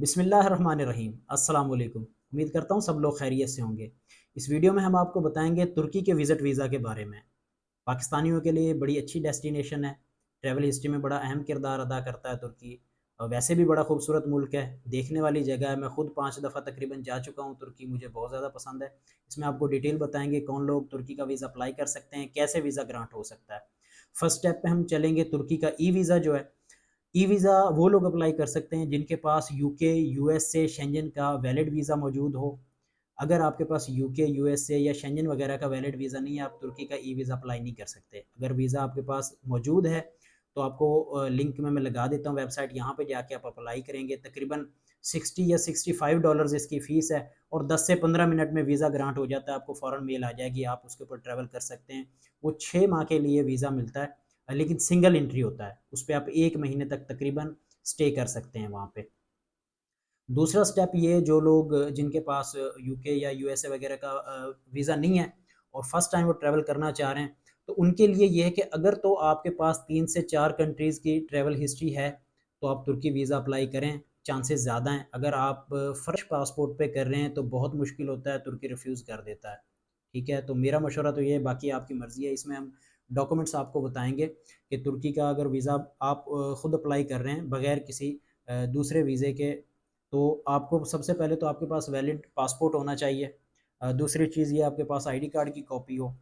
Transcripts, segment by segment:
बिस्मिल्लाहिर्रहमानिर्रहीम। अस्सलाम वालेकुम। उम्मीद करता हूँ सब लोग खैरियत से होंगे। इस वीडियो में हम आपको बताएंगे तुर्की के विज़िट वीज़ा के बारे में। पाकिस्तानियों के लिए बड़ी अच्छी डेस्टिनेशन है। ट्रैवल हिस्ट्री में बड़ा अहम किरदार अदा करता है तुर्की। और वैसे भी बड़ा खूबसूरत मुल्क है, देखने वाली जगह है। मैं खुद 5 दफ़ा तकरीबन जा चुका हूँ तुर्की, मुझे बहुत ज़्यादा पसंद है। इसमें आपको डिटेल बताएंगे कौन लोग तुर्की का वीज़ा अप्लाई कर सकते हैं, कैसे वीज़ा ग्रांट हो सकता है। फर्स्ट स्टेप पे हम चलेंगे। तुर्की का ई वीज़ा जो है, ई वीज़ा वो लोग अप्लाई कर सकते हैं जिनके पास यूके, यूएसए, शेंजन का वैलिड वीज़ा मौजूद हो। अगर आपके पास यूके, यूएसए या शेंजन वगैरह का वैलिड वीज़ा नहीं है, आप तुर्की का ई वीज़ा अप्लाई नहीं कर सकते। अगर वीज़ा आपके पास मौजूद है तो आपको लिंक में मैं लगा देता हूँ वेबसाइट, यहाँ पे जाके आप अप्लाई करेंगे। तकरीबन 60 या $65 इसकी फ़ीस है और 10 से 15 मिनट में वीज़ा ग्रांट हो जाता है। आपको फ़ौरन मेल आ जाएगी, आप उसके ऊपर ट्रैवल कर सकते हैं। वो 6 माह के लिए वीज़ा मिलता है, लेकिन सिंगल एंट्री होता है। उस पे आप 1 महीने तक तकरीबन स्टे कर सकते हैं वहाँ पे। दूसरा स्टेप ये, जो लोग जिनके पास यूके या यूएसए वगैरह का वीज़ा नहीं है और फर्स्ट टाइम वो ट्रैवल करना चाह रहे हैं, तो उनके लिए ये है कि अगर तो आपके पास 3 से 4 कंट्रीज़ की ट्रैवल हिस्ट्री है, तो आप तुर्की वीज़ा अप्लाई करें, चांसेस ज़्यादा हैं। अगर आप फ्रेश पासपोर्ट पे कर रहे हैं तो बहुत मुश्किल होता है, तुर्की रिफ्यूज़ कर देता है। ठीक है, तो मेरा मशवरा तो ये है, बाकी आपकी मर्ज़ी है। इसमें हम डॉक्यूमेंट्स आपको बताएँगे कि तुर्की का अगर वीज़ा आप खुद अप्लाई कर रहे हैं बगैर किसी दूसरे वीज़े के, तो आपको सबसे पहले तो आपके पास वैलिड पासपोर्ट होना चाहिए। दूसरी चीज़ ये, आपके पास आईडी कार्ड की कॉपी हो,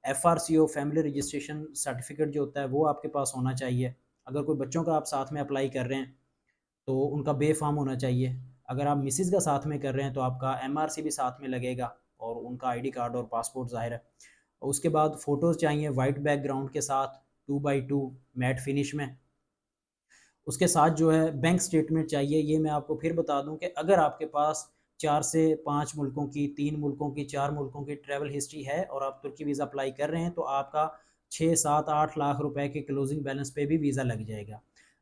एफआरसी हो, फैमिली रजिस्ट्रेशन सर्टिफिकेट जो होता है वो आपके पास होना चाहिए। अगर कोई बच्चों का आप साथ में अप्लाई कर रहे हैं तो उनका बे फार्म होना चाहिए। अगर आप मिसेज़ का साथ में कर रहे हैं तो आपका एमआरसी भी साथ में लगेगा और उनका आईडी कार्ड और पासपोर्ट ज़ाहिर है। उसके बाद फ़ोटोज़ चाहिए वाइट बैकग्राउंड के साथ, 2 बाई 2 मैट फिनिश में। उसके साथ जो है बैंक स्टेटमेंट चाहिए। ये मैं आपको फिर बता दूं कि अगर आपके पास 4 से 5 मुल्कों की, 3 मुल्कों की, 4 मुल्कों की ट्रैवल हिस्ट्री है और आप तुर्की वीज़ा अप्लाई कर रहे हैं, तो आपका 6, 7, 8 लाख रुपए के क्लोजिंग बैलेंस पे भी वीज़ा लग जाएगा।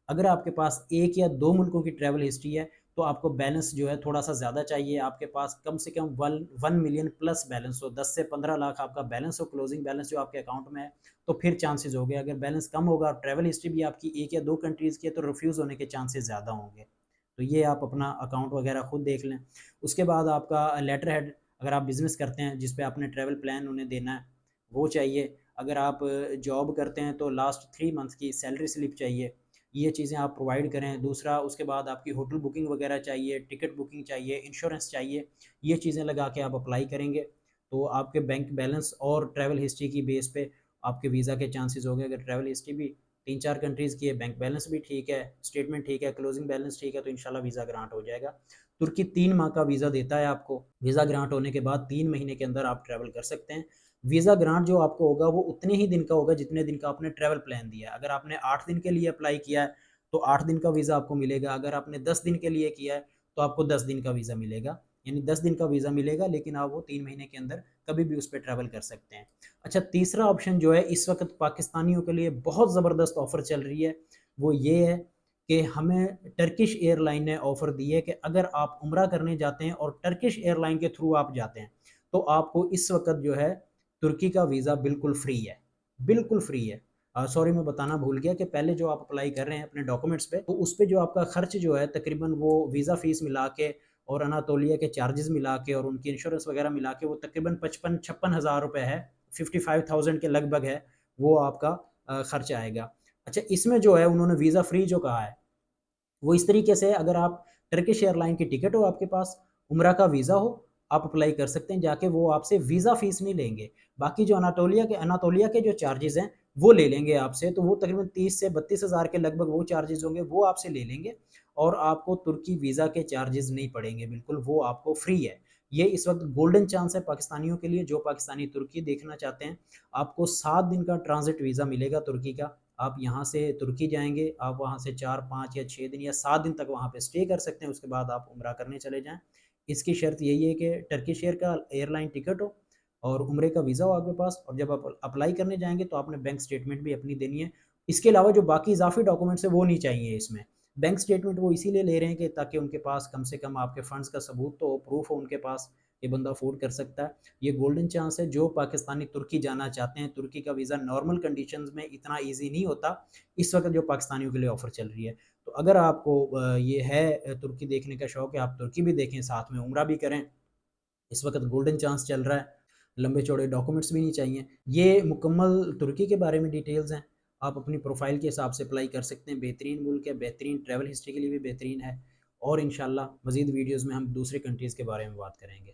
अगर आपके पास 1 या 2 मुल्कों की ट्रैवल हिस्ट्री है तो आपको बैलेंस जो है थोड़ा-सा ज़्यादा चाहिए। आपके पास कम से कम 1 मिलियन प्लस बैलेंस हो, 10 से 15 लाख आपका बैलेंस हो, क्लोजिंग बैलेंस जो आपके अकाउंट में है, तो फिर चांसेस हो गए। अगर बैलेंस कम होगा और ट्रैवल हिस्ट्री भी आपकी 1 या 2 कंट्रीज़ की है, तो रिफ्यूज़ होने के चांसेस ज़्यादा होंगे। तो ये आप अपना अकाउंट वगैरह खुद देख लें। उसके बाद आपका लेटर हेड, अगर आप बिज़नेस करते हैं जिस पे आपने ट्रैवल प्लान उन्हें देना है, वो चाहिए। अगर आप जॉब करते हैं तो लास्ट 3 मंथ की सैलरी स्लिप चाहिए। ये चीज़ें आप प्रोवाइड करें। दूसरा, उसके बाद आपकी होटल बुकिंग वगैरह चाहिए, टिकट बुकिंग चाहिए, इंश्योरेंस चाहिए। ये चीज़ें लगा के आप अप्लाई करेंगे तो आपके बैंक बैलेंस और ट्रैवल हिस्ट्री की बेस पे आपके वीज़ा के चांसेस हो गए। अगर ट्रैवल हिस्ट्री भी 3-4 कंट्रीज़ की है, बैंक बैलेंस भी ठीक है, स्टेटमेंट ठीक है, क्लोजिंग बैलेंस ठीक है, तो इंशाल्लाह वीज़ा ग्रांट हो जाएगा। तुर्की 3 माह का वीज़ा देता है आपको। वीज़ा ग्रांट होने के बाद 3 महीने के अंदर आप ट्रैवल कर सकते हैं। वीज़ा ग्रांट जो आपको होगा वो उतने ही दिन का होगा जितने दिन का आपने ट्रैवल प्लान दिया है। अगर आपने 8 दिन के लिए अप्लाई किया है तो 8 दिन का वीज़ा आपको मिलेगा। अगर आपने 10 दिन के लिए किया है तो आपको 10 दिन का वीज़ा मिलेगा। यानी 10 दिन का वीज़ा मिलेगा, लेकिन आप वो 3 महीने के अंदर कभी भी उस पे ट्रैवल कर सकते हैं। अच्छा, तीसरा ऑप्शन जो है इस वक़्त पाकिस्तानियों के लिए बहुत ज़बरदस्त ऑफ़र चल रही है, वो ये है कि हमें टर्किश एयरलाइन ने ऑफ़र दी है कि अगर आप उम्रा करने जाते हैं और टर्किश एयरलाइन के थ्रू आप जाते हैं, तो आपको इस वक़्त जो है तुर्की का वीज़ा बिल्कुल फ्री है, बिल्कुल फ्री है। सॉरी, मैं बताना भूल गया कि पहले जो आप अप्लाई कर रहे हैं अपने डॉक्यूमेंट्स पे, तो उस पे जो आपका खर्च जो है तकरीबन वो वीज़ा फ़ीस मिला के और अनातोलिया के चार्जेस मिला के और उनकी इंश्योरेंस वगैरह मिला के वो तकरीबन 55-56 हज़ार रुपए है, 55,000 के लगभग है, वो आपका खर्च आएगा। अच्छा, इसमें जो है उन्होंने वीज़ा फ्री जो कहा है, वो इस तरीके से है, अगर आप टर्किश एयरलाइन की टिकट हो आपके पास, उम्रा का वीज़ा हो, आप अप्लाई कर सकते हैं जाके, वो आपसे वीज़ा फ़ीस नहीं लेंगे। बाकी जो अनातोलिया के जो चार्जेज़ हैं, वो ले लेंगे आपसे, तो वो तकरीबन 30 से 32 हज़ार के लगभग वो चार्जेज़ होंगे, वो आपसे ले लेंगे और आपको तुर्की वीज़ा के चार्जेज़ नहीं पड़ेंगे बिल्कुल, वो आपको फ्री है। ये इस वक़्त गोल्डन चांस है पाकिस्तानियों के लिए, जो पाकिस्तानी तुर्की देखना चाहते हैं। आपको 7 दिन का ट्रांज़िट वीज़ा मिलेगा तुर्की का। आप यहाँ से तुर्की जाएँगे, आप वहाँ से 4, 5 या 6 दिन या 7 दिन तक वहाँ पे स्टे कर सकते हैं, उसके बाद आप उम्रा करने चले जाएँ। इसकी शर्त यही है कि टर्किश एयरलाइन टिकट हो और उम्रे का वीज़ा हो आपके पास, और जब आप अप्लाई करने जाएँगे तो आपने बैंक स्टेटमेंट भी अपनी देनी है। इसके अलावा जो बाकी इज़ाफ़ी डॉक्यूमेंट्स हैं वो नहीं चाहिए इसमें। बैंक स्टेटमेंट वो इसीलिए ले रहे हैं कि ताकि उनके पास कम से कम आपके फ़ंड्स का सबूत तो हो, प्रूफ़ हो उनके पास ये बंदा अफोर्ड कर सकता है। ये गोल्डन चांस है, जो पाकिस्तानी तुर्की जाना चाहते हैं, तुर्की का वीज़ा नॉर्मल कंडीशंस में इतना ईज़ी नहीं होता, इस वक़्त जो पाकिस्तानियों के लिए ऑफ़र चल रही है। तो अगर आपको ये है तुर्की देखने का शौक है, आप तुर्की भी देखें, साथ में उम्रा भी करें, इस वक़्त गोल्डन चांस चल रहा है, लंबे चौड़े डॉक्यूमेंट्स भी नहीं चाहिए। ये मुकम्मल तुर्की के बारे में डिटेल्स हैं, आप अपनी प्रोफ़ाइल के हिसाब से अप्लाई कर सकते हैं। बेहतरीन मुल्क है, बेहतरीन ट्रैवल हिस्ट्री के लिए भी बेहतरीन है, और इंशाल्लाह मज़ीद वीडियोज़ में हम दूसरे कंट्रीज़ के बारे में बात करेंगे।